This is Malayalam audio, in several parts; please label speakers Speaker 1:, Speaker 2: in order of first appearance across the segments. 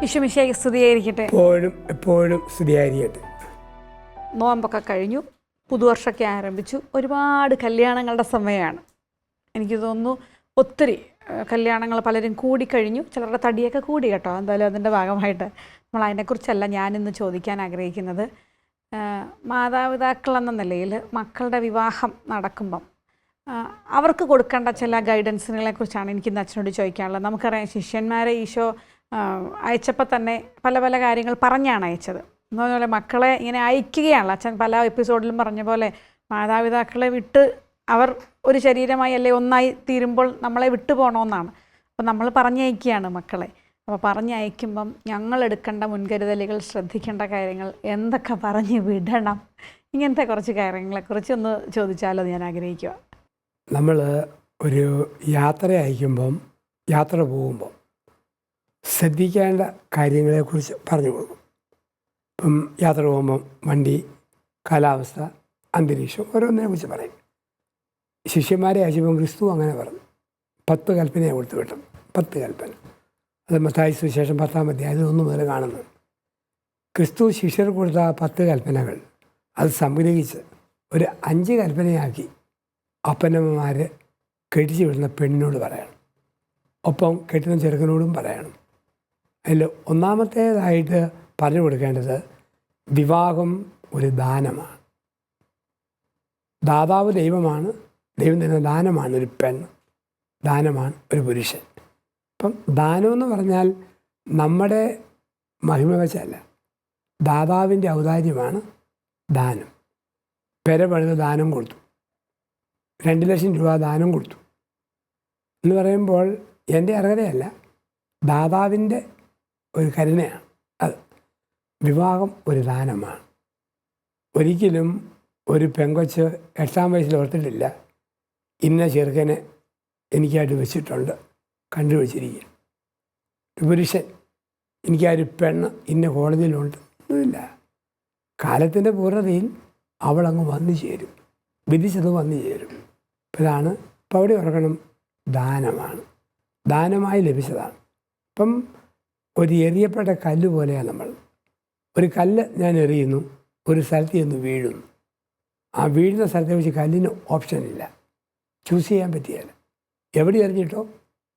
Speaker 1: ഈശോമിശിഹായ്ക്ക് സ്തുതിയായിരിക്കട്ടെ.
Speaker 2: എപ്പോഴും എപ്പോഴും സ്തുതിയായിരിക്കട്ടെ.
Speaker 1: നോമ്പൊക്കെ കഴിഞ്ഞു, പുതുവർഷമൊക്കെ ആരംഭിച്ചു. ഒരുപാട് കല്യാണങ്ങളുടെ സമയമാണ്. എനിക്ക് തോന്നുന്നു ഒത്തിരി കല്യാണങ്ങൾ പലരും കൂടിക്കഴിഞ്ഞു. ചിലരുടെ തടിയൊക്കെ കൂടി കേട്ടോ. എന്തായാലും അതിൻ്റെ ഭാഗമായിട്ട് നമ്മൾ അതിനെക്കുറിച്ചല്ല ഞാനിന്ന് ചോദിക്കാൻ ആഗ്രഹിക്കുന്നത്. മാതാപിതാക്കൾ എന്ന നിലയിൽ മക്കളുടെ വിവാഹം നടക്കുമ്പം അവർക്ക് കൊടുക്കേണ്ട ചില ഗൈഡൻസിനെ കുറിച്ചാണ് എനിക്കിന്ന് അച്ഛനോട് ചോദിക്കാനുള്ളത്. നമുക്കറിയാം, ശിഷ്യന്മാരെ ഈശോ അയച്ചപ്പോൾ തന്നെ പല പല കാര്യങ്ങൾ പറഞ്ഞാണ് അയച്ചത്. എന്ന് പറഞ്ഞ പോലെ മക്കളെ ഇങ്ങനെ അയക്കുകയാണല്ലോ. അച്ഛൻ പല എപ്പിസോഡിലും പറഞ്ഞ പോലെ മാതാപിതാക്കളെ വിട്ട് അവർ ഒരു ശരീരമായി അല്ലെ ഒന്നായി തീരുമ്പോൾ നമ്മളെ വിട്ടു പോകണമെന്നാണ്. അപ്പോൾ നമ്മൾ പറഞ്ഞയക്കുകയാണ് മക്കളെ. അപ്പോൾ പറഞ്ഞയക്കുമ്പം ഞങ്ങളെടുക്കേണ്ട മുൻകരുതലുകൾ, ശ്രദ്ധിക്കേണ്ട കാര്യങ്ങൾ എന്തൊക്കെ പറഞ്ഞ് വിടണം, ഇങ്ങനത്തെ കുറച്ച് കാര്യങ്ങളെക്കുറിച്ച് ഒന്ന് ചോദിച്ചാലോ ഞാൻ ആഗ്രഹിക്കുക.
Speaker 2: നമ്മൾ ഒരു യാത്ര അയക്കുമ്പം, യാത്ര പോകുമ്പം ശ്രദ്ധിക്കേണ്ട കാര്യങ്ങളെക്കുറിച്ച് പറഞ്ഞു കൊടുക്കും. ഇപ്പം യാത്ര പോകുമ്പം വണ്ടി, കാലാവസ്ഥ, അന്തരീക്ഷം ഓരോന്നിനെക്കുറിച്ച് പറയും. ശിഷ്യന്മാരെ അയച്ചപ്പം ക്രിസ്തു അങ്ങനെ പറഞ്ഞു. 10 കൽപ്പനയെ കൊടുത്തു വിട്ടു. 10 കൽപ്പന. അത് മത്തായി സുവിശേഷം 10-ാം അധ്യായത്തിൽ 1 മുതൽ കാണുന്നത്. ക്രിസ്തു ശിഷ്യർക്ക് കൊടുത്ത 10 കൽപ്പനകൾ അത് സംഗ്രഹിച്ച് ഒരു 5 കൽപ്പനയാക്കി അപ്പനമ്മമാർ കെട്ടിച്ചു വിടുന്ന പെണ്ണിനോട് പറയണം. ഒപ്പം കെട്ടുന്ന ചെറുക്കനോടും പറയണം. അതിൽ ഒന്നാമത്തേതായിട്ട് പറഞ്ഞു കൊടുക്കേണ്ടത് വിവാഹം ഒരു ദാനമാണ്. ദാതാവ് ദൈവമാണ്. ദൈവം തരുന്ന ദാനമാണ് ഒരു പെണ്ണ്, ദാനമാണ് ഒരു പുരുഷൻ. അപ്പം ദാനമെന്ന് പറഞ്ഞാൽ നമ്മുടെ മഹിമ വെച്ചല്ല, ദാതാവിൻ്റെ ഔദാര്യമാണ് ദാനം. പെര പണിത് ദാനം കൊടുത്തു, 2 ലക്ഷം രൂപ ദാനം കൊടുത്തു എന്ന് പറയുമ്പോൾ എൻ്റെ അർഹതയല്ല, ദാതാവിൻ്റെ ഒരു കരുണയാണ് അത്. വിവാഹം ഒരു ദാനമാണ്. ഒരിക്കലും ഒരു പെങ്കൊച്ച് 8-ാം വയസ്സിൽ ഓർത്തിട്ടില്ല ഇന്ന ചെറുക്കനെ എനിക്കായിട്ട് വെച്ചിട്ടുണ്ട്, കണ്ടുപിടിച്ചിരിക്കുക. ഒരു പുരുഷൻ എനിക്കൊരു പെണ്ണ് ഇന്ന കോടതിയിലുണ്ട് ഒന്നുമില്ല. കാലത്തിൻ്റെ പൂർണ്ണതയിൽ അവളങ്ങ് വന്നു ചേരും, വിധിച്ചത് വന്നു ചേരും. അപ്പം ഇതാണ്. ഇപ്പം അവിടെ ഓർക്കണം, ദാനമാണ്, ദാനമായി ലഭിച്ചതാണ്. ഇപ്പം ഒരു എറിയപ്പെട്ട കല്ല് പോലെയാണ് നമ്മൾ. ഒരു കല്ല് ഞാൻ എറിയുന്നു, ഒരു സ്ഥലത്ത് ചെന്ന് വീഴുന്നു. ആ വീഴുന്ന സ്ഥലത്തെ വെച്ച് കല്ലിന് ഓപ്ഷനില്ല, ചൂസ് ചെയ്യാൻ പറ്റിയല്ല. എവിടെ എറിഞ്ഞിട്ടോ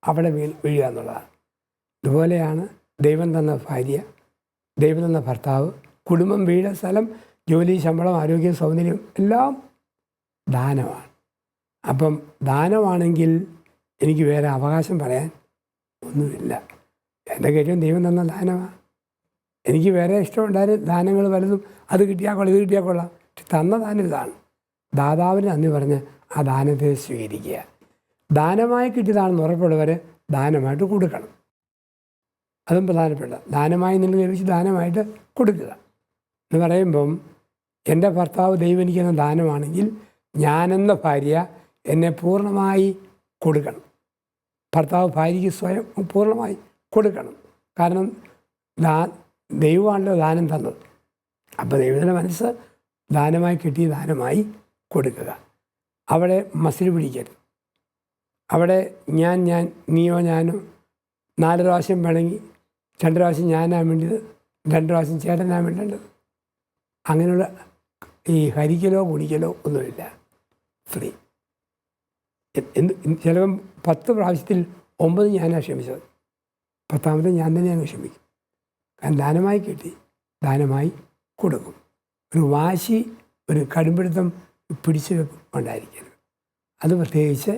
Speaker 2: അവിടെ വീഴുക എന്നുള്ളതാണ്. ഇതുപോലെയാണ് ദൈവം തന്ന ഭാര്യ, ദൈവം തന്ന ഭർത്താവ്, കുടുംബം, വീട്, സ്ഥലം, ജോലി, ശമ്പളം, ആരോഗ്യം, സൗന്ദര്യം എല്ലാം ദാനമാണ്. അപ്പം ദാനമാണെങ്കിൽ എനിക്ക് വേറെ അവകാശം പറയാൻ ഒന്നുമില്ല. എൻ്റെ കാര്യം ദൈവം തന്ന ദാനമാണ്. എനിക്ക് വേറെ ഇഷ്ടമുണ്ടായാലും ദാനങ്ങൾ പലതും അത് കിട്ടിയാൽ കൊള്ളാം, ഇത് കിട്ടിയാൽ കൊള്ളാം. പക്ഷെ തന്ന ദാനം ഇതാണ്. ദാതാവിന് നന്ദി പറഞ്ഞ് ആ ദാനത്തെ സ്വീകരിക്കുക. ദാനമായി കിട്ടിയതാണെന്ന് ഉറപ്പുള്ളവർ ദാനമായിട്ട് കൊടുക്കണം. അതും പ്രധാനപ്പെട്ട. ദാനമായി നിങ്ങൾ ലഭിച്ച് ദാനമായിട്ട് കൊടുക്കുക എന്ന് പറയുമ്പം, എൻ്റെ ഭർത്താവ് ദൈവം എനിക്കെന്ന ദാനമാണെങ്കിൽ ഞാനെന്ന ഭാര്യ എന്നെ പൂർണ്ണമായി കൊടുക്കണം. ഭർത്താവ് ഭാര്യയ്ക്ക് സ്വയം പൂർണ്ണമായി കൊടുക്കണം. കാരണം ദൈവമാണല്ലോ ദാനം തന്നത്. അപ്പോൾ ദൈവത്തിൻ്റെ മനസ്സ് ദാനമായി കിട്ടിയ ദാനമായി കൊടുക്കുക. അവിടെ മസിൽ പിടിക്കരുത്. അവിടെ ഞാൻ നീയോ ഞാനോ 4 പ്രാവശ്യം വേണമെങ്കിൽ 2 പ്രാവശ്യം ഞാനാണ് വേണ്ടത്, 2 പ്രാവശ്യം ചേട്ടനാണ് വേണ്ടത്. അങ്ങനെയുള്ള ഈ ഹരിക്കലോ കുടിക്കലോ ഒന്നുമില്ല. ഫ്രീ. ചിലപ്പം 10 പ്രാവശ്യത്തിൽ 9 ഞാനാണ് ക്ഷമിച്ചത്, 10ാമത്തെ ഞാൻ തന്നെയാണ് ക്ഷമിക്കും. കാരണം ദാനമായി കിട്ടി, ദാനമായി കൊടുക്കും. ഒരു വാശി, ഒരു കടുംപിടുത്തം, പിടിച്ചു വെപ്പ് ഉണ്ടായിരിക്കരുത്. അത് പ്രത്യേകിച്ച്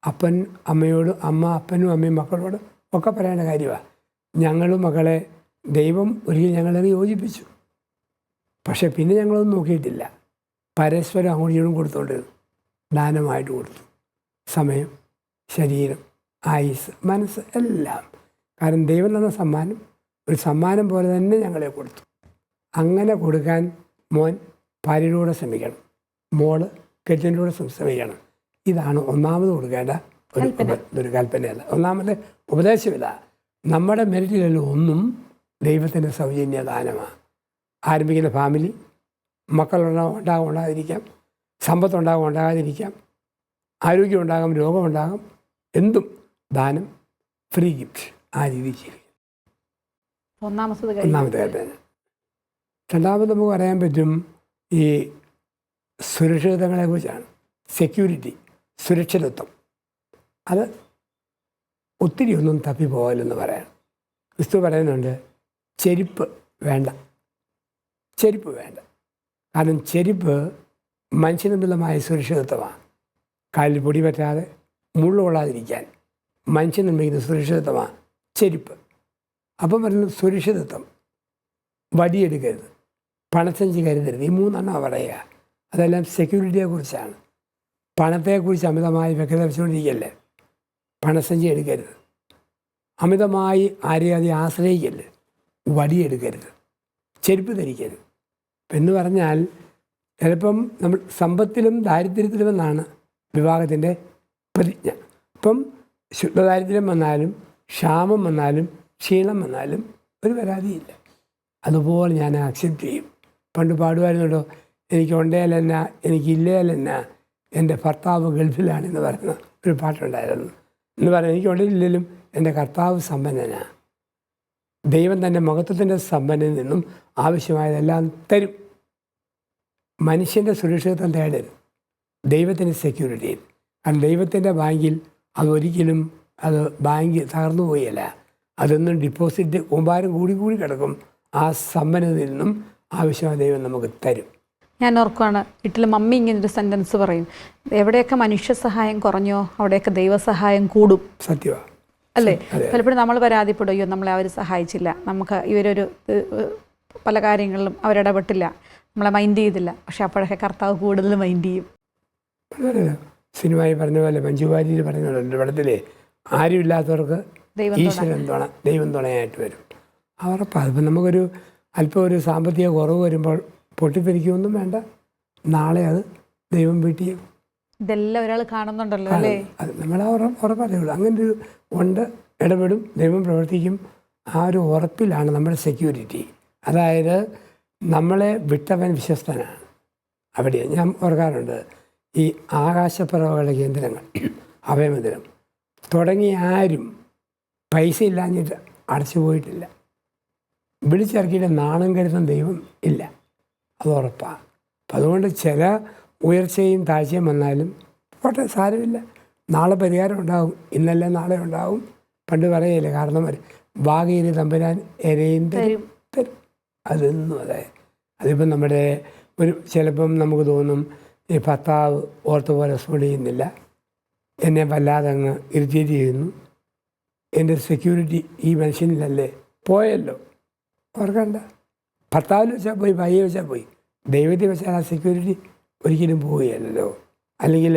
Speaker 2: അപ്പൻ അമ്മയോട്, അപ്പനും അമ്മയും മക്കളോട് ഒക്കെ പറയേണ്ട കാര്യമാണ്. ഞങ്ങളും മക്കളെ ദൈവം ഒരിക്കലും ഞങ്ങളെ യോജിപ്പിച്ചു, പക്ഷെ പിന്നെ ഞങ്ങളൊന്നും നോക്കിയിട്ടില്ല. പരസ്പരം അങ്ങോട്ടും ഇങ്ങോട്ടും കൊടുത്തോണ്ടിരുന്നു. ദാനമായിട്ട് കൊടുത്തു. സമയം, ശരീരം, ആയുസ്, മനസ്സ് എല്ലാം. കാരണം ദൈവം തന്ന സമ്മാനം ഒരു സമ്മാനം പോലെ തന്നെ ഞങ്ങളെ കൊടുത്തു. അങ്ങനെ കൊടുക്കാൻ മോൻ ഭാര്യയോടെ ശ്രമിക്കണം, മോള് കെട്ടിനോട് ശ്രമിക്കണം. ഇതാണ് ഒന്നാമത് കൊടുക്കേണ്ട ഒരു കൽപ്പനയല്ല. ഒന്നാമത്തെ ഉപദേശമില്ല. നമ്മുടെ മെറിറ്റിലെല്ലാം ഒന്നും ദൈവത്തിൻ്റെ സൗജന്യ ദാനമാണ്. ആരംഭിക്കുന്ന ഫാമിലി, മക്കളുണ്ടാകും, ഉണ്ടാകാതിരിക്കാം, സമ്പത്തുണ്ടാകും, ഉണ്ടാകാതിരിക്കാം, ആരോഗ്യം ഉണ്ടാകും, രോഗമുണ്ടാകും, എന്തും ദാനം, ഫ്രീ ഗിഫ്റ്റ്, ആ രീതി ചെയ്യും. ഒന്നാമത്തെ കാര്യം. രണ്ടാമത് നമുക്ക് പറയാൻ പറ്റും ഈ സുരക്ഷിതത്വങ്ങളെക്കുറിച്ചാണ്. സെക്യൂരിറ്റി, സുരക്ഷിതത്വം. അത് ഒത്തിരി ഒന്നും തപ്പിപ്പോകലെന്ന് പറയാം. ക്രിസ്തു പറയുന്നുണ്ട് ചെരുപ്പ് വേണ്ട. കാരണം ചെരുപ്പ് മനുഷ്യനിർമ്മിതമായ സുരക്ഷിതത്വമാണ്. കാലിൽ പൊടി പറ്റാതെ മുള്ളു കൊള്ളാതിരിക്കാൻ മനുഷ്യൻ നിർമ്മിക്കുന്ന സുരക്ഷിതത്വമാണ് ചെരുപ്പ്. അപ്പം പറയുന്നത് സുരക്ഷിതത്വം. വടിയെടുക്കരുത്, പണസഞ്ചി കരുതരുത്. ഈ മൂന്നെണ്ണം പറയുക. അതെല്ലാം സെക്യൂരിറ്റിയെക്കുറിച്ചാണ്. പണത്തെക്കുറിച്ച് അമിതമായി വ്യക്തത വെച്ചുകൊണ്ടിരിക്കല്ലേ. പണസഞ്ചി എടുക്കരുത്, അമിതമായി ആരെയും ആശ്രയിക്കരുത്, വടിയെടുക്കരുത്, ചെരുപ്പ് ധരിക്കരുത്. എന്ന് പറഞ്ഞാൽ ചിലപ്പം നമ്മൾ സമ്പത്തിലും ദാരിദ്ര്യത്തിലുമെന്നാണ് വിവാഹത്തിൻ്റെ പ്രതിജ്ഞ. ഇപ്പം ശുദ്ധദാരിദ്ര്യം വന്നാലും ക്ഷാമം വന്നാലും ക്ഷീണം വന്നാലും ഒരു പരാതിയില്ല. അതുപോലെ ഞാൻ അക്സെപ്റ്റ് ചെയ്യും. പണ്ട് പാടുമായിരുന്നല്ലോ, എനിക്ക് ഉണ്ടേലല്ല എനിക്കില്ലേലല്ല എൻ്റെ ഭർത്താവ് ഗൾഫിലാണെന്ന് പറയുന്ന ഒരു പാട്ടുണ്ടായിരുന്നു. എന്ന് പറയാൻ എനിക്ക് ഉണ്ടെങ്കിലും എൻ്റെ കർത്താവ് സമ്പന്നനാണ്. ദൈവം തൻ്റെ മഹത്വത്തിൻ്റെ സമ്പന്നയിൽ നിന്നും ആവശ്യമായതെല്ലാം തരും. മനുഷ്യൻ്റെ സുരക്ഷിതത്വം തേടരുത്, ദൈവത്തിൻ്റെ സെക്യൂരിറ്റി. കാരണം ദൈവത്തിൻ്റെ ബാങ്കിൽ അതൊരിക്കലും ബാങ്ക് തകർന്നു പോയല്ല. അതൊന്നും ഡിപ്പോസിറ്റ് കൂമ്പാരം കൂടി കിടക്കും. ആ സമ്പന്നതയിൽ നിന്നും ആവശ്യമായ ദൈവം നമുക്ക് തരും.
Speaker 1: ഞാൻ ഓർക്കുവാണ്, വീട്ടിൽ മമ്മി ഇങ്ങനൊരു സെൻറ്റൻസ് പറയും, എവിടെയൊക്കെ മനുഷ്യ സഹായം കുറഞ്ഞോ അവിടെയൊക്കെ ദൈവസഹായം കൂടും.
Speaker 2: സത്യമാണ്
Speaker 1: അല്ലേ? പലപ്പോഴും നമ്മൾ പരാതിപ്പെടും, അയ്യോ നമ്മളെ അവർ സഹായിച്ചില്ല, നമുക്ക് ഇവരൊരു പല കാര്യങ്ങളിലും അവരിടപെട്ടില്ല, നമ്മളെ മൈൻഡ് ചെയ്തില്ല. പക്ഷെ അപ്പോഴൊക്കെ കർത്താവ് കൂടുതൽ മൈൻഡ് ചെയ്യും.
Speaker 2: സിനിമയിൽ പറഞ്ഞ പോലെ മഞ്ജു വാര്യർ പറയുന്നുണ്ട്, പടത്തിലെ ആരുമില്ലാത്തവർക്ക് ദൈവം തുണയായിട്ട് വരും. ഉറപ്പാണ്. അതിപ്പോൾ നമുക്കൊരു അല്പം ഒരു സാമ്പത്തിക കുറവ് വരുമ്പോൾ പൊട്ടിത്തെറിക്കൊന്നും വേണ്ട, നാളെ അത് ദൈവം വീട്ടിൽ
Speaker 1: ഇതെല്ലാം ഒരാൾ കാണുന്നുണ്ടല്ലോ അല്ലേ?
Speaker 2: അത് നമ്മളാ ഉറപ്പറിയുള്ളൂ. അങ്ങനെ ഒരു ഉണ്ട്, ഇടപെടും, ദൈവം പ്രവർത്തിക്കും. ആ ഒരു ഉറപ്പിലാണ് നമ്മുടെ സെക്യൂരിറ്റി. അതായത് നമ്മളെ വിട്ടവൻ വിശ്വസ്തനാണ്. അവിടെ ഞാൻ ഓർക്കാറുണ്ട്, ഈ ആകാശപ്പറവകളുടെ കേന്ദ്രങ്ങൾ, അഭയമന്ദിരം തുടങ്ങിയ ആരും പൈസ ഇല്ലാഞ്ഞിട്ട് അടച്ചു പോയിട്ടില്ല. വിളിച്ചിറക്കിയിട്ട് നാണം കരുതുന്ന ദൈവം ഇല്ല, അത് ഉറപ്പാണ്. അപ്പം അതുകൊണ്ട് ചില ഉയർച്ചയും താഴ്ചയും വന്നാലും പോട്ടെ, സാരമില്ല, നാളെ പരിഹാരം ഉണ്ടാകും, ഇന്നല്ല നാളെ ഉണ്ടാകും. പണ്ട് പറയല്ലേ, കാരണം വാകയിൽ തമ്പുരാൻ എരയും തരും. അതൊന്നും അതിപ്പം നമ്മുടെ ചിലപ്പം നമുക്ക് തോന്നും ഈ ഭർത്താവ് ഓർത്ത പോലെ റെസ്പോണ്ട് ചെയ്യുന്നില്ല, എന്നെ വല്ലാതെ അങ്ങ് ഇറിറ്റേറ്റ് ചെയ്യുന്നു, എൻ്റെ സെക്യൂരിറ്റി ഈ മനുഷ്യനിലല്ലേ. പോയല്ലോ, ഓർക്കണ്ട. ഭർത്താവിൽ വെച്ചാൽ പോയി, ഭാര്യയെ വെച്ചാൽ പോയി, ദൈവത്തിൽ വെച്ചാൽ ആ സെക്യൂരിറ്റി ഒരിക്കലും പോവുകയല്ലോ. അല്ലെങ്കിൽ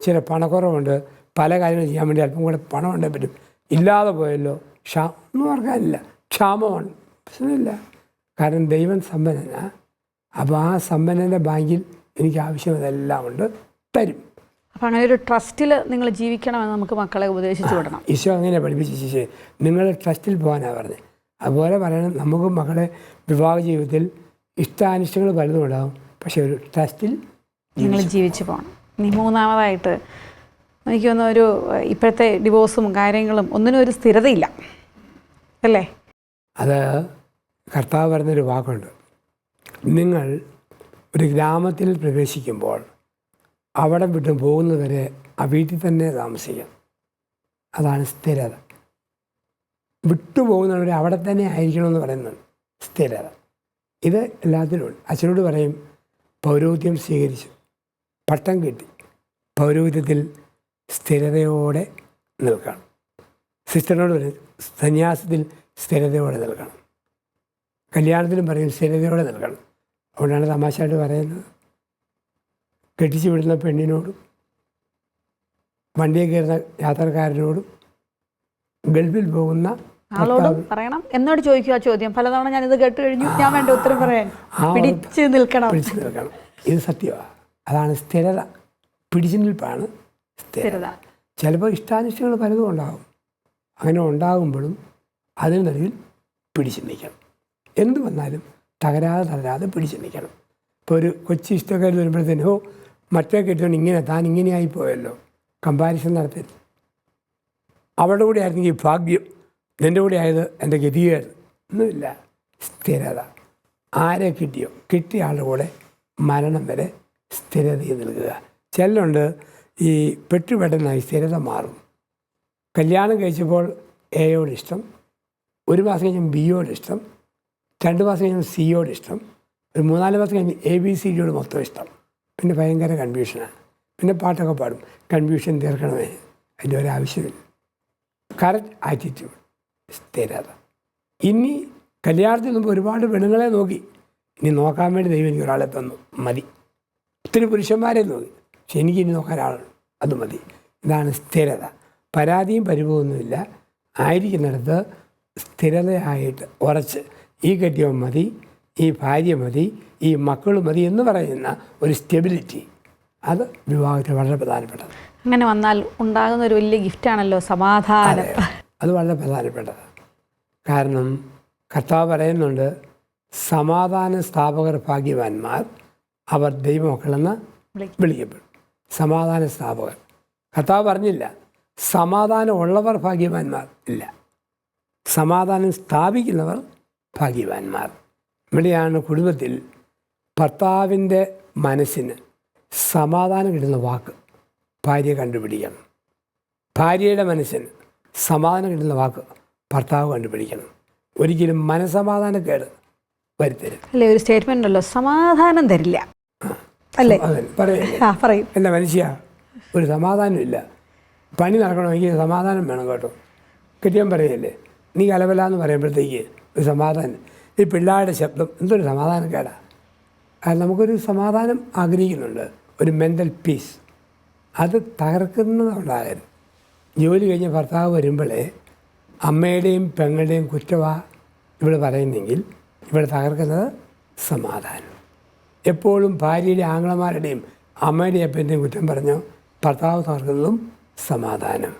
Speaker 2: ചില പണക്കുറവുണ്ട്, പല കാര്യങ്ങൾ ചെയ്യാൻ വേണ്ടി അല്പം കൂടെ പണം ഉണ്ടെങ്കിൽ പറ്റും, ഇല്ലാതെ പോയല്ലോ, ഒന്നും ഓർക്കാനില്ല, ക്ഷാമമാണ്, പ്രശ്നമില്ല. കാരണം ദൈവം സമ്പന്നനാണ്. അപ്പോൾ ആ സമ്പന്നൻ്റെ ബാങ്കിൽ എനിക്ക് ആവശ്യമെല്ലാം ഉണ്ട്, തരും.
Speaker 1: അപ്പം അങ്ങനെ ഒരു ട്രസ്റ്റിൽ നിങ്ങൾ ജീവിക്കണമെന്ന് നമുക്ക് മക്കളെ ഉപദേശിച്ചു വിടണം.
Speaker 2: ഈശോ അങ്ങനെ പഠിപ്പിച്ച് നിങ്ങൾ ട്രസ്റ്റിൽ പോകാനാണ് പറഞ്ഞത്. അതുപോലെ പറയണം, നമുക്ക് മക്കളെ വിവാഹ ജീവിതത്തിൽ ഇഷ്ടാനിഷ്ടങ്ങൾ പലതും ഉണ്ടാകും, പക്ഷെ ഒരു ട്രസ്റ്റിൽ
Speaker 1: നിങ്ങൾ ജീവിച്ചു പോകണം. ഇനി മൂന്നാമതായിട്ട് എനിക്ക് തോന്നുന്നു, ഒരു ഇപ്പോഴത്തെ ഡിവോഴ്സും കാര്യങ്ങളും ഒന്നിനും ഒരു സ്ഥിരതയില്ല അല്ലേ?
Speaker 2: അത് കർത്താവ് പറഞ്ഞൊരു വാക്കുണ്ട്, നിങ്ങൾ ഒരു ഗ്രാമത്തിൽ പ്രവേശിക്കുമ്പോൾ അവിടെ വിട്ട് പോകുന്നവരെ ആ വീട്ടിൽ തന്നെ താമസിക്കാം. അതാണ് സ്ഥിരത. വിട്ടുപോകുന്നവർ അവിടെ തന്നെ ആയിരിക്കണമെന്ന് പറയുന്നത് സ്ഥിരത. ഇത് എല്ലാത്തിനും ഉണ്ട്. അച്ഛനോട് പറയും, പൗരോഹിത്യം സ്വീകരിച്ചു, പട്ടം കിട്ടി, പൗരോഹിത്യത്തിൽ സ്ഥിരതയോടെ നിൽക്കണം. സിസ്റ്ററിനോട് പറയും, സന്യാസത്തിൽ സ്ഥിരതയോടെ നിൽക്കണം. കല്യാണത്തിലും പറയും സ്ഥിരതയോടെ നിൽക്കണം. അതുകൊണ്ടാണ് തമാശയായിട്ട് പറയുന്നത്, കെട്ടിച്ചു വിടുന്ന പെണ്ണിനോടും വണ്ടിയിൽ കയറുന്ന യാത്രക്കാരനോടും ഗൾഫിൽ പോകുന്ന
Speaker 1: ആളോടും പറയണം. എന്നോട് ചോദിക്കുക ചോദ്യം, പലതവണ ഞാനിത് കേട്ട് കഴിഞ്ഞു, ഞാൻ വേണ്ട ഉത്തരം പറയാൻ. പിടിച്ചു നിൽക്കണം.
Speaker 2: ഇത് സത്യമാണ്. അതാണ് സ്ഥിരത. പിടിച്ചു നിൽപ്പാണ് സ്ഥിരത. ചിലപ്പോൾ ഇഷ്ടാനിഷ്ടങ്ങൾ പലതും ഉണ്ടാകും. അങ്ങനെ ഉണ്ടാകുമ്പോഴും അതിന് നടുവിൽ പിടിച്ചു നിൽക്കണം. എന്തു വന്നാലും തകരാതെ പിടിച്ചു നിൽക്കണം. ഇപ്പോൾ ഒരു കൊച്ചു ഇഷ്ടക്കാർ വരുമ്പോഴത്തേനോ മറ്റേ കെട്ടിയോണ്ട് ഇങ്ങനെ താൻ ഇങ്ങനെയായി പോയല്ലോ, കമ്പാരിസൺ നടത്തരുത്. അവരുടെ കൂടെ ആയിരുന്നെങ്കിൽ ഭാഗ്യം, എൻ്റെ കൂടെ ആയത് എൻ്റെ ഗതികേട് ഒന്നുമില്ല. സ്ഥിരത. ആരെ കിട്ടിയോ കിട്ടിയ ആളുടെ കൂടെ മരണം വരെ സ്ഥിരതയിൽ നിൽക്കുക. ചിലരുണ്ട് ഈ പെട്ടെന്നായി സ്ഥിരത മാറും. കല്യാണം കഴിച്ചപ്പോൾ എയോട് ഇഷ്ടം, 1 മാസം കഴിഞ്ഞ് ബിയോട് ഇഷ്ടം, 2 മാസം കഴിഞ്ഞ് സിയോട് ഇഷ്ടം, ഒരു 3-4 മാസം കഴിഞ്ഞ് ABCDയോട് മൊത്തം ഇഷ്ടം. പിന്നെ ഭയങ്കര കൺഫ്യൂഷനാണ്. പിന്നെ പാട്ടൊക്കെ പാടും, കൺഫ്യൂഷൻ തീർക്കണമേ, അതിൻ്റെ ഒരാവശ്യമില്ല. കറക്റ്റ് ആറ്റിറ്റ്യൂഡ്, സ്ഥിരത. ഇനി കല്യാണത്തിന് മുമ്പ് ഒരുപാട് പെണ്ണുങ്ങളെ നോക്കി, ഇനി നോക്കാൻ വേണ്ടി ദൈവം എനിക്ക് ഒരാളെ തന്നു, മതി. ഒത്തിരി പുരുഷന്മാരെ നോക്കി, പക്ഷെ എനിക്കിനി നോക്കാൻ ഒരാളുണ്ട്, അത് മതി. ഇതാണ് സ്ഥിരത. പരാതിയും പരിഭവമൊന്നുമില്ല. ആയിരിക്കുന്നിടത്ത് സ്ഥിരതയായിട്ട് ഉറച്ച് ഈ കെട്ടിയവൻ മതി, ഈ ഭാര്യ മതി, ഈ മക്കൾ മതി എന്ന് പറയുന്ന ഒരു സ്റ്റെബിലിറ്റി, അത് വിവാഹത്തിൽ വളരെ പ്രധാനപ്പെട്ടത്.
Speaker 1: അങ്ങനെ വന്നാൽ ഉണ്ടാകുന്ന ഒരു വലിയ ഗിഫ്റ്റാണല്ലോ സമാധാനം.
Speaker 2: അത് വളരെ പ്രധാനപ്പെട്ടത്. കാരണം കർത്താവ് പറയുന്നുണ്ട്, സമാധാന സ്ഥാപകർ ഭാഗ്യവാന്മാർ, അവർ ദൈവമക്കളെന്ന് വിളിക്കപ്പെടും. സമാധാന സ്ഥാപകർ. കർത്താവ് പറഞ്ഞില്ല സമാധാനം ഉള്ളവർ ഭാഗ്യവാന്മാർ, ഇല്ല, സമാധാനം സ്ഥാപിക്കുന്നവർ ഭാഗ്യവാന്മാർ. ഇവിടെയാണ് കുടുംബത്തിൽ ഭർത്താവിൻ്റെ മനസ്സിന് സമാധാനം കിട്ടുന്ന വാക്ക് ഭാര്യ കണ്ടുപിടിക്കണം. ഭാര്യയുടെ മനസ്സിന് സമാധാനം കിട്ടുന്ന വാക്ക് ഭർത്താവ് കണ്ടുപിടിക്കണം. ഒരിക്കലും മനസമാധാനക്കേട് വരുത്തരുത്.
Speaker 1: അല്ലേ, ഒരു സ്റ്റേറ്റ്മെന്റ് ഉണ്ടല്ലോ, സമാധാനം തരില്ല അല്ലേ?
Speaker 2: പറയും എൻ്റെ മനുഷ്യ, ഒരു സമാധാനമില്ല. പണി നടക്കണമെങ്കിൽ സമാധാനം വേണം കേട്ടോ. കെട്ടിയാൻ പറയല്ലേ, നീ കലവലാന്ന് പറയുമ്പോഴത്തേക്ക് ഒരു സമാധാനം. ഈ പിള്ളേരുടെ ശബ്ദം എന്തൊരു സമാധാനക്കേടാ. നമുക്കൊരു സമാധാനം ആഗ്രഹിക്കുന്നുണ്ട്, ഒരു മെൻ്റൽ പീസ്. അത് തകർക്കുന്നതുണ്ടാകരുത്. ജോലി കഴിഞ്ഞ് ഭർത്താവ് വരുമ്പോഴേ അമ്മയുടെയും പെങ്ങളുടെയും കുറ്റവാ ഇവിടെ പറയുന്നെങ്കിൽ ഇവിടെ തകർക്കുന്നത് സമാധാനം. എപ്പോഴും ഭാര്യയുടെ ആങ്ങളമാരുടെയും അമ്മയുടെയും അപ്പൻ്റെയും കുറ്റം പറഞ്ഞോ ഭർത്താവ് തകർക്കുന്നതും സമാധാനം.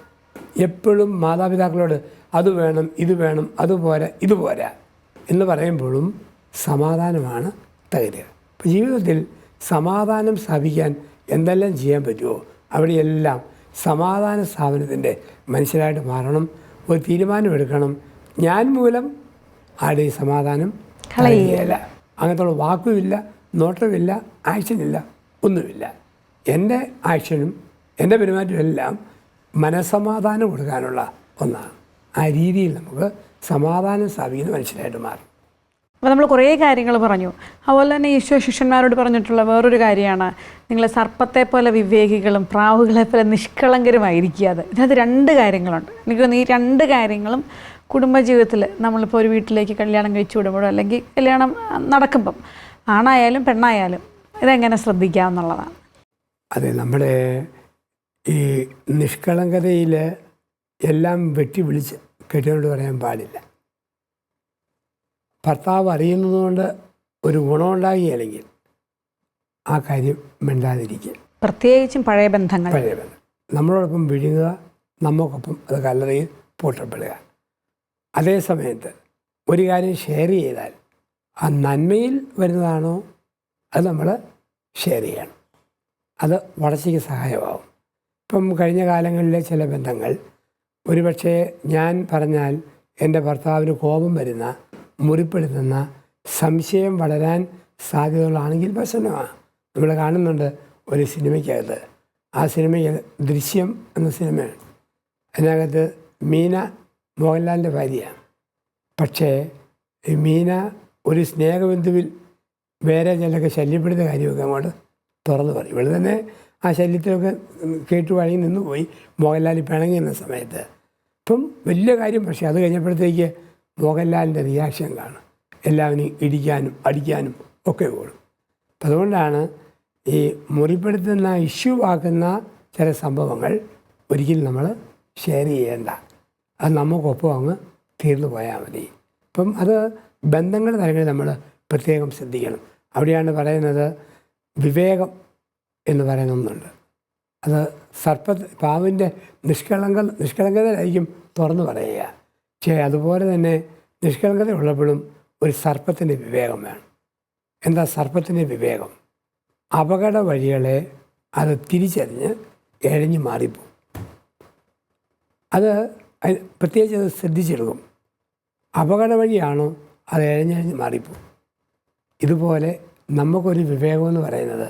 Speaker 2: എപ്പോഴും മാതാപിതാക്കളോട് അത് വേണം, ഇത് വേണം, അതുപോരാ, ഇതുപോരാ എന്ന് പറയുമ്പോഴും സമാധാനമാണ് തകരുക. അപ്പോൾ ജീവിതത്തിൽ സമാധാനം സ്ഥാപിക്കാൻ എന്തെല്ലാം ചെയ്യാൻ പറ്റുമോ അവിടെയെല്ലാം സമാധാന സ്ഥാപനത്തിൻ്റെ മനുഷ്യരായിട്ട് മാറണം. ഒരു തീരുമാനമെടുക്കണം, ഞാൻ മൂലം ആരുടെയും സമാധാനം കളയുകയില്ല. അങ്ങനത്തുള്ള വാക്കുമില്ല, നോട്ടമില്ല, ആക്ഷനില്ല, ഒന്നുമില്ല. എൻ്റെ ആക്ഷനും എൻ്റെ പെരുമാറ്റവും എല്ലാം മനസ്സമാധാനം കൊടുക്കാനുള്ള ഒന്നാണ്. ആ രീതിയിൽ നമുക്ക് സമാധാനം സ്ഥാപിക്കുന്ന മനുഷ്യരായിട്ട് മാറും.
Speaker 1: അപ്പോൾ നമ്മൾ കുറേ കാര്യങ്ങൾ പറഞ്ഞു. അതുപോലെ തന്നെ ഈശോ ശിഷ്യന്മാരോട് പറഞ്ഞിട്ടുള്ള വേറൊരു കാര്യമാണ്, നിങ്ങൾ സർപ്പത്തെ പോലെ വിവേകികളും പ്രാവുകളെ പോലെ നിഷ്കളങ്കരുമായിരിക്കാതെ. ഇതിനകത്ത് 2 കാര്യങ്ങളുണ്ട്. എനിക്ക് തോന്നുന്നു ഈ 2 കാര്യങ്ങളും കുടുംബജീവിതത്തിൽ നമ്മളിപ്പോൾ ഒരു വീട്ടിലേക്ക് കല്യാണം കഴിച്ചു വിടുമ്പോഴോ അല്ലെങ്കിൽ കല്യാണം നടക്കുമ്പം ആണായാലും പെണ്ണായാലും ഇതെങ്ങനെ ശ്രദ്ധിക്കാമെന്നുള്ളതാണ്.
Speaker 2: അതെ, നമ്മുടെ ഈ നിഷ്കളങ്കതയിൽ എല്ലാം വെട്ടി വിളിച്ച് കെട്ടിയോട് പറയാൻ പാടില്ല. ഭർത്താവ് അറിയുന്നതുകൊണ്ട് ഒരു ഗുണമുണ്ടാകുകയില്ലെങ്കിൽ ആ കാര്യം മിണ്ടാതിരിക്കുക.
Speaker 1: പ്രത്യേകിച്ചും പഴയ ബന്ധങ്ങൾ.
Speaker 2: നമ്മളോടൊപ്പം വിഴുങ്ങുക, നമുക്കൊപ്പം അത് കല്ലറയിൽ പൂട്ടപ്പെടുക. അതേ സമയത്ത് ഒരു കാര്യം ഷെയർ ചെയ്താൽ ആ നന്മയിൽ വരുന്നതാണോ അത് നമ്മൾ ഷെയർ ചെയ്യണം. അത് വളർച്ചയ്ക്ക് സഹായമാവും. ഇപ്പം കഴിഞ്ഞ കാലങ്ങളിലെ ചില ബന്ധങ്ങൾ ഒരുപക്ഷെ ഞാൻ പറഞ്ഞാൽ എൻ്റെ ഭർത്താവിന് കോപം വരുന്ന, മുറിപ്പെടുത്തുന്ന, സംശയം വളരാൻ സാധ്യതകളാണെങ്കിൽ പ്രശ്നമാണ്. നമ്മൾ കാണുന്നുണ്ട് ഒരു സിനിമയ്ക്കകത്ത്, ആ സിനിമയ്ക്ക് ദൃശ്യം എന്ന സിനിമയാണ്. അതിനകത്ത് മീന മോഹൻലാലിൻ്റെ ഭാര്യയാണ്. പക്ഷേ മീന ഒരു സ്നേഹബന്ധുവിൽ വേറെ ചിലൊക്കെ ശല്യപ്പെടുന്ന കാര്യമൊക്കെ അങ്ങോട്ട് തുറന്നു പറയും. ഇവിടെ തന്നെ ആ ശല്യത്തിലൊക്കെ കേട്ടു വഴങ്ങി നിന്ന് പോയി മോഹൻലാൽ പിണങ്ങുന്ന സമയത്ത്. ഇപ്പം വലിയ കാര്യം, പക്ഷേ അത് കഴിഞ്ഞപ്പോഴത്തേക്ക് മോഹൻലാലിൻ്റെ റിയാക്ഷൻ കാണും. എല്ലാവരും ഇടിക്കാനും അടിക്കാനും ഒക്കെ ഓടും. അപ്പം അതുകൊണ്ടാണ് ഈ മുറിപ്പെടുത്തുന്ന ഇഷ്യൂ ആക്കുന്ന ചില സംഭവങ്ങൾ ഒരിക്കലും നമ്മൾ ഷെയർ ചെയ്യേണ്ട. അത് നമുക്കൊപ്പം അങ്ങ് തീർന്നു പോയാൽ മതി. അപ്പം അത് ബന്ധങ്ങളുടെ തലങ്ങളിൽ നമ്മൾ പ്രത്യേകം ശ്രദ്ധിക്കണം. അവിടെയാണ് പറയുന്നത് വിവേകം എന്ന് പറയുന്ന ഒന്നുണ്ട്. അത് പാവിൻ്റെ നിഷ്കളങ്കതയായിരിക്കും തുറന്നു പറയുക. പക്ഷേ അതുപോലെ തന്നെ നിഷ്കളങ്കത ഉള്ളപ്പോഴും ഒരു സർപ്പത്തിൻ്റെ വിവേകം വേണം. എന്താ സർപ്പത്തിൻ്റെ വിവേകം? അപകട വഴികളെ അത് തിരിച്ചറിഞ്ഞ് എഴഞ്ഞു മാറിപ്പോകും. അത് പ്രത്യേകിച്ച് അത് ശ്രദ്ധിച്ചെടുക്കും. അപകട വഴിയാണോ അത് എഴഞ്ഞെഴഞ്ഞ് മാറിപ്പോവും. ഇതുപോലെ നമുക്കൊരു വിവേകമെന്ന് പറയുന്നത്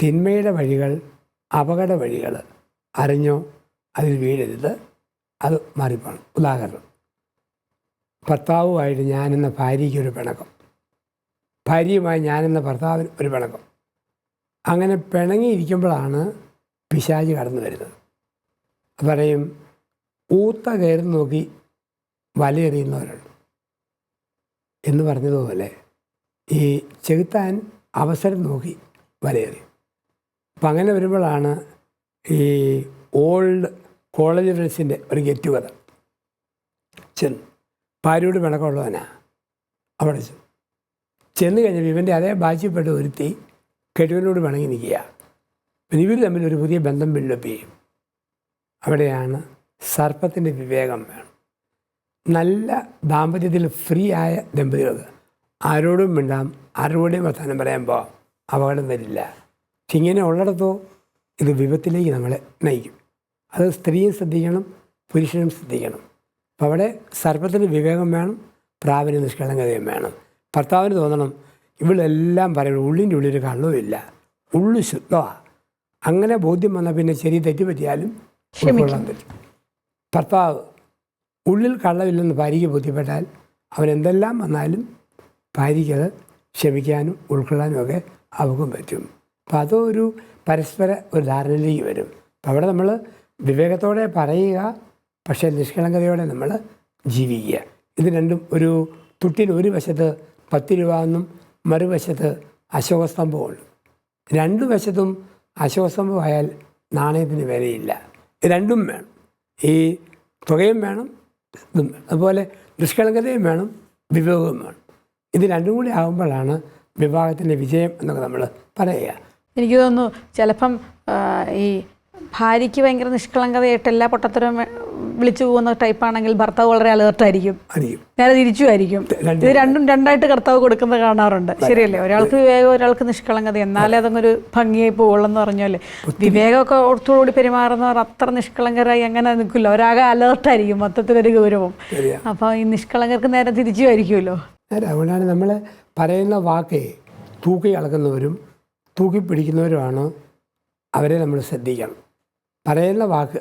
Speaker 2: തിന്മയുടെ വഴികൾ, അപകട വഴികൾ അറിഞ്ഞോ അതിൽ വീഴരുത്, അത് മാറിപ്പോണം. ഉദാഹരണം, ഭർത്താവുമായിട്ട് ഞാനെന്ന ഭാര്യയ്ക്കൊരു പിണക്കം, ഭാര്യയുമായി ഞാനെന്ന ഭർത്താവിന് ഒരു പിണക്കം. അങ്ങനെ പിണങ്ങിയിരിക്കുമ്പോഴാണ് പിശാച് കടന്നു വരുന്നത്. പറയും, ഊത്ത കയറി നോക്കി വലയെറിയുന്നവരുണ്ട് എന്ന് പറഞ്ഞതുപോലെ ഈ ചെകുത്താൻ അവസരം നോക്കി വലയെറിയും. അപ്പം അങ്ങനെ വരുമ്പോഴാണ് ഈ ഓൾഡ് കോളേജ് ഫ്രണ്ട്സിൻ്റെ ഒരു ഗെറ്റ് ടുഗദർ ചെന്നു. ഭാര്യയോട് പിണക്കമുള്ളവനാ. അവിടെ ചെന്ന് കഴിഞ്ഞപ്പോൾ ഇവൻ്റെ അതേ ബാച്ചിൽപ്പെട്ട ഒരുത്തി കെട്ടുവിനോട് പിണങ്ങി നിൽക്കുക. പിന്നെ ഇവർ തമ്മിൽ ഒരു പുതിയ ബന്ധം ബിൽഡപ്പ് ചെയ്യും. അവിടെയാണ് സർപ്പത്തിൻ്റെ വിവേകം വേണം. നല്ല ദാമ്പത്യത്തിൽ ഫ്രീ ആയ ദമ്പതികൾക്ക് ആരോടും മിണ്ടാം, ആരോടെയും വർത്തമാനം പറയാൻ പോകാം, അപകടം വരില്ല. പക്ഷെ ഇങ്ങനെ ഉള്ളിടത്തോ ഇത് വിപത്തിലേക്ക് നമ്മളെ നയിക്കും. അത് സ്ത്രീയും ശ്രദ്ധിക്കണം, പുരുഷനും ശ്രദ്ധിക്കണം. അപ്പം അവിടെ സർപ്പത്തിന് വിവേകം വേണം, പ്രാവിന് നിഷ്കളങ്കതയും വേണം. ഭർത്താവിന് തോന്നണം, ഇവളെല്ലാം പറയണം, ഉള്ളിൻ്റെ ഉള്ളിൽ കള്ളവുമില്ല, ഉള്ളു ശുദ്ധമാണ്. അങ്ങനെ ബോധ്യം വന്നാൽ പിന്നെ ചെറിയ തെറ്റ് പറ്റിയാലും ഉൾക്കൊള്ളാൻ പറ്റും. ഭർത്താവ് ഉള്ളിൽ കള്ളമില്ലെന്ന് ഭാര്യയ്ക്ക് ബോധ്യപ്പെട്ടാൽ അവൻ എന്തെല്ലാം വന്നാലും ഭാര്യയ്ക്കത് ക്ഷമിക്കാനും ഉൾക്കൊള്ളാനും ഒക്കെ അവൾക്കും പറ്റും. അപ്പം അതൊരു പരസ്പര ഒരു ധാരണയിലേക്ക് വരും. അപ്പം അവിടെ നമ്മൾ വിവേകത്തോടെ പറയുക, പക്ഷേ നിഷ്കളങ്കതയോടെ നമ്മൾ ജീവിക്കുക. ഇത് രണ്ടും ഒരു തുട്ടിന് ഒരു വശത്ത് 10 രൂപ എന്നും മറുവശത്ത് അശോകസ്തംഭമുണ്ട്. രണ്ടു വശത്തും അശോകസ്തംഭമായാൽ നാണയത്തിന് വിലയില്ല. രണ്ടും വേണം. ഈ തുകയും വേണം, ഇതും വേണം. അതുപോലെ നിഷ്കളങ്കതയും വേണം, വിവേകവും വേണം. ഇത് രണ്ടും കൂടി ആകുമ്പോഴാണ് വിവാഹത്തിൻ്റെ വിജയം എന്നൊക്കെ നമ്മൾ പറയുക.
Speaker 1: എനിക്ക് തോന്നുന്നു ചിലപ്പം ഈ ഭാര്യയ്ക്ക് ഭയങ്കര നിഷ്കളങ്കതയായിട്ട് എല്ലാ പൊട്ടത്തരവും വിളിച്ചു പോകുന്ന ടൈപ്പാണെങ്കിൽ ഭർത്താവ് വളരെ അലേർട്ടായിരിക്കും, നേരെ തിരിച്ചുമായിരിക്കും. ഇത് രണ്ടും രണ്ടായിട്ട് കർത്താവ് കൊടുക്കുന്നത് കാണാറുണ്ട്. ശരിയല്ലേ? ഒരാൾക്ക് വിവേകം, ഒരാൾക്ക് നിഷ്കളങ്കത, എന്നാലേ അതങ്ങൊരു ഭംഗിയായി പോകുള്ളെന്ന് പറഞ്ഞല്ലേ. വിവേകമൊക്കെ ഓർത്തോടുകൂടി പെരുമാറുന്നവർ അത്ര നിഷ്കളങ്കരായി അങ്ങനെ നിൽക്കില്ല, ഒരാകെ അലേർട്ടായിരിക്കും, മൊത്തത്തിലൊരു ഗൗരവം. അപ്പോൾ ഈ നിഷ്കളങ്കർക്ക് നേരെ തിരിച്ചുമായിരിക്കുമല്ലോ.
Speaker 2: അതുകൊണ്ടാണ് നമ്മൾ പറയുന്ന വാക്കേ തൂക്കി അളക്കുന്നവരും തൂക്കി പിടിക്കുന്നവരുമാണ് അവരെ നമ്മൾ ശ്രദ്ധിക്കണം. പറയുന്ന വാക്ക്,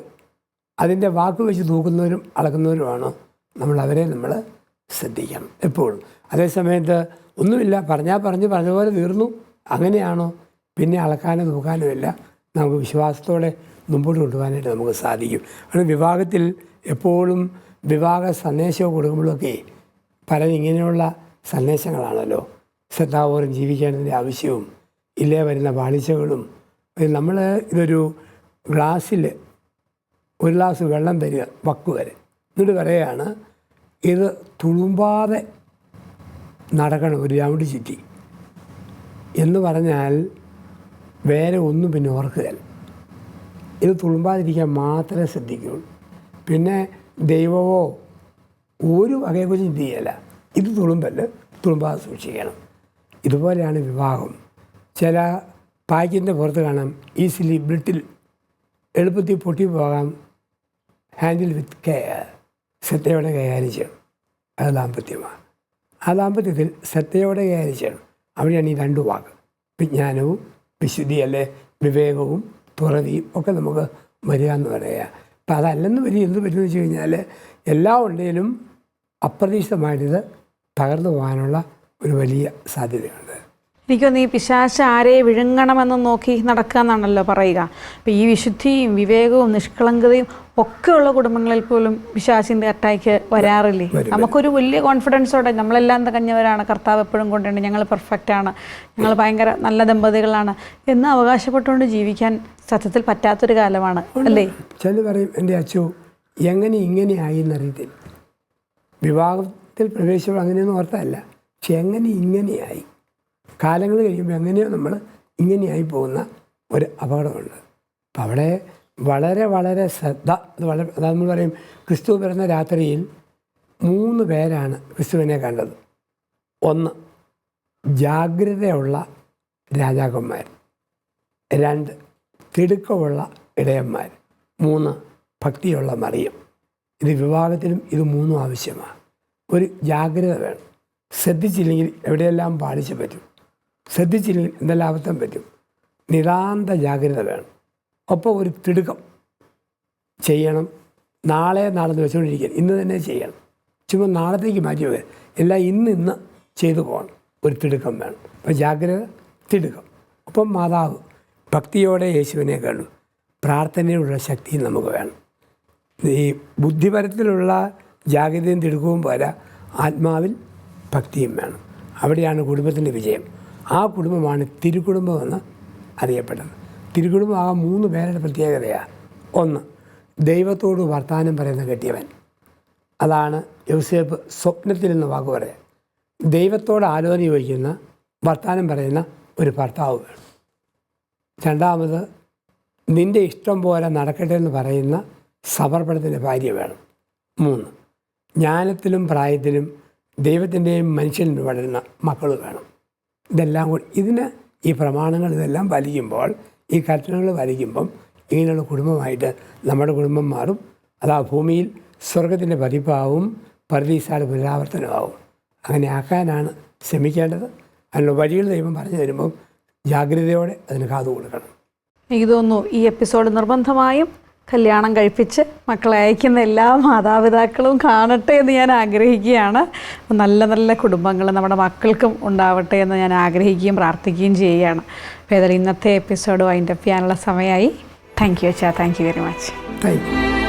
Speaker 2: അതിൻ്റെ വാക്ക് വെച്ച് തൂക്കുന്നവരും അളക്കുന്നവരുമാണ് അവരെ നമ്മൾ ശ്രദ്ധിക്കണം എപ്പോഴും. അതേസമയത്ത് ഒന്നുമില്ല, പറഞ്ഞ പോലെ തീർന്നു, അങ്ങനെയാണോ, പിന്നെ അളക്കാനും തൂക്കാനും ഇല്ല. നമുക്ക് വിശ്വാസത്തോടെ മുമ്പോട്ട് കൊണ്ടുപോകാനായിട്ട് നമുക്ക് സാധിക്കും. അത് വിവാഹത്തിൽ എപ്പോഴും വിവാഹ സന്ദേശം കൊടുക്കുമ്പോഴൊക്കെ പല ഇങ്ങനെയുള്ള സന്ദേശങ്ങളാണല്ലോ. ശ്രദ്ധാപൂർവ്വം ജീവിക്കേണ്ടതിൻ്റെ ആവശ്യവും ഇല്ലേ വരുന്ന പാളിച്ചകളും. നമ്മൾ ഇതൊരു ഗ്ലാസ്സിൽ ഒരു ഗ്ലാസ് വെള്ളം തരിക വക്ക് വരെ, എന്നിട്ട് പറയുകയാണ് ഇത് തുളുമ്പാതെ നടക്കണം ഒരു രൗണ്ട് ചുറ്റി എന്ന് പറഞ്ഞാൽ വേറെ ഒന്നും പിന്നെ ഓർക്കുകയല്ല. ഇത് തുളുമ്പാതിരിക്കാൻ മാത്രമേ ശ്രദ്ധിക്കുകയുള്ളൂ. പിന്നെ ദൈവമോ ഒരു വകയെക്കുറിച്ച് ചിന്തിക്കുകയല്ല, ഇത് തുളുമ്പാതെ സൂക്ഷിക്കണം. ഇതുപോലെയാണ് വിവാഹം. ചില പാക്കിൻ്റെ പുറത്ത് കാണാം ഈസിലി ബ്രിട്ടിൽ, എളുപ്പത്തിൽ പൊട്ടിപ്പോകാം, ഹാൻഡിൽ വിത്ത് കെയർ, ശ്രദ്ധയോടെ കൈകാര്യം ചെയ്യണം. അത് ദാമ്പത്യമാണ്. ആ ദാമ്പത്യത്തിൽ ശ്രദ്ധയോടെ കൈകാര്യം ചെയ്യണം. അവിടെയാണ് ഈ രണ്ടു വാക്ക്, വിജ്ഞാനവും വിശുദ്ധി അല്ലെ വിവേകവും തുറവിയും ഒക്കെ നമുക്ക് വരിക എന്ന് പറയുക. അപ്പം അതല്ലെന്ന് വരി എന്ത് പറ്റുമെന്ന് വെച്ച് കഴിഞ്ഞാൽ എല്ലാം ഉണ്ടെങ്കിലും അപ്രതീക്ഷിതമായിട്ടിത് തകർന്നു പോകാനുള്ള ഒരു വലിയ സാധ്യതയുണ്ട്.
Speaker 1: എനിക്കൊന്ന് ഈ പിശാച് ആരെ വിഴുങ്ങണമെന്ന് നോക്കി നടക്കുക എന്നാണല്ലോ പറയുക. അപ്പം ഈ വിശുദ്ധിയും വിവേകവും നിഷ്കളങ്കതയും ഒക്കെയുള്ള കുടുംബങ്ങളിൽ പോലും പിശാചിൻ്റെ അറ്റാക്ക് വരാറില്ലേ? നമുക്കൊരു വലിയ കോൺഫിഡൻസോടെ നമ്മളെല്ലാം തികഞ്ഞവരാണ്, കർത്താവ് എപ്പോഴും കൊണ്ടുണ്ട്, ഞങ്ങൾ പെർഫെക്റ്റാണ്, ഞങ്ങൾ ഭയങ്കര നല്ല ദമ്പതികളാണ് എന്ന് അവകാശപ്പെട്ടുകൊണ്ട് ജീവിക്കാൻ സത്യത്തിൽ പറ്റാത്തൊരു കാലമാണ് അല്ലേ?
Speaker 2: ചില പറയും എൻ്റെ അച്ചു എങ്ങനെ ഇങ്ങനെയായി എന്നറിയത്തില്ല. വിവാഹത്തിൽ പ്രവേശിച്ചപ്പോൾ അങ്ങനെയൊന്നും ഓർത്തല്ല, പക്ഷെ എങ്ങനെ ഇങ്ങനെയായി, കാലങ്ങൾ കഴിയുമ്പോൾ എങ്ങനെയോ നമ്മൾ ഇങ്ങനെയായി പോകുന്ന ഒരു അപകടമുണ്ട്. അപ്പം അവിടെ വളരെ വളരെ ശ്രദ്ധ, അത് നമ്മൾ പറയും ക്രിസ്തു പിറന്ന രാത്രിയിൽ 3 പേരാണ് ക്രിസ്തുവിനെ കണ്ടത്. 1 ജാഗ്രതയുള്ള രാജാക്കന്മാർ, 2 തിടുക്കമുള്ള ഇടയന്മാർ, 3 ഭക്തിയുള്ള മറിയം. ഇത് വിവാഹത്തിലും ഇത് 3 ആവശ്യമാണ്. ഒരു ജാഗ്രത വേണം. ശ്രദ്ധിച്ചില്ലെങ്കിൽ എവിടെയെല്ലാം പാളിച്ച് പറ്റും, ശ്രദ്ധിച്ചില്ലെങ്കിൽ എന്തെല്ലാം അബദ്ധം പറ്റും. നിതാന്ത ജാഗ്രത വേണം. ഒപ്പം ഒരു തിടുക്കം ചെയ്യണം. നാളെ നാളെന്ന് വെച്ചുകൊണ്ടിരിക്കുക, ഇന്ന് തന്നെ ചെയ്യണം. ചുമ്മാ നാളത്തേക്ക് മാറ്റി വെക്കുക. എല്ലാം ഇന്ന് ചെയ്തു പോകണം. ഒരു തിടുക്കം വേണം. അപ്പോൾ ജാഗ്രത, തിടുക്കം. ഒപ്പം മാതാവ് ഭക്തിയോടെ യേശുവിനെ കണ്ടു. പ്രാർത്ഥനയിലുള്ള ശക്തിയും നമുക്ക് വേണം. ഈ ബുദ്ധിപരത്തിലുള്ള ജാഗ്രതയും തിടുക്കവും പോരാ, ആത്മാവിൽ ഭക്തിയും വേണം. അവിടെയാണ് കുടുംബത്തിൻ്റെ വിജയം. ആ കുടുംബമാണ് തിരുക്കുടുംബമെന്ന് അറിയപ്പെടുന്നത്. തിരുക്കുടുംബം ആകെ 3 പേരുടെ പ്രത്യേകതയാണ്. ഒന്ന്, ദൈവത്തോട് വർത്തമാനം പറയുന്ന കെട്ടിയവൻ. അതാണ് യോസേപ്പ് സ്വപ്നത്തിൽ നിന്ന് വാക്ക് പറയാം. ദൈവത്തോട് ആലോചന ചോദിക്കുന്ന, വർത്തമാനം പറയുന്ന ഒരു ഭർത്താവ് വേണം. രണ്ടാമത്, നിൻ്റെ ഇഷ്ടം പോലെ നടക്കട്ടെ എന്ന് പറയുന്ന സമർപ്പണത്തിൻ്റെ ഭാര്യ വേണം. 3, ജ്ഞാനത്തിലും പ്രായത്തിലും ദൈവത്തിൻ്റെയും മനുഷ്യനും വളരുന്ന മക്കൾ വേണം. ഇതെല്ലാം കൂടി ഈ പ്രമാണങ്ങൾ ഇതെല്ലാം പാലിക്കുമ്പോൾ, ഈ കൽപ്പനകൾ പാലിക്കുമ്പം ഇങ്ങനെയുള്ള കുടുംബമായിട്ട് നമ്മുടെ കുടുംബം മാറും. അത് ആ ഭൂമിയിൽ സ്വർഗത്തിൻ്റെ പതിപ്പാവും, പരദീസയുടെ പുനരാവർത്തനമാവും. അങ്ങനെ ആക്കാനാണ് ശ്രമിക്കേണ്ടത്. അതിനുള്ള വഴികൾ ദൈവം പറഞ്ഞു തരുമ്പം ജാഗ്രതയോടെ അതിന് കാതു കൊടുക്കണം.
Speaker 1: എനിക്ക് തോന്നുന്നു ഈ എപ്പിസോഡ് നിർബന്ധമായും കല്യാണം കഴിപ്പിച്ച് മക്കളെ അയക്കുന്ന എല്ലാ മാതാപിതാക്കളും കാണട്ടെ എന്ന് ഞാൻ ആഗ്രഹിക്കുകയാണ്. നല്ല നല്ല കുടുംബങ്ങൾ നമ്മുടെ മക്കൾക്കും ഉണ്ടാവട്ടെ എന്ന് ഞാൻ ആഗ്രഹിക്കുകയും പ്രാർത്ഥിക്കുകയും ചെയ്യുകയാണ്. അപ്പോൾ ഏതായാലും ഇന്നത്തെ എപ്പിസോഡ് വൈൻഡപ്പ് ചെയ്യാനുള്ള സമയമായി. താങ്ക് യു അച്ഛാ. Thank you very much.
Speaker 2: Thank you.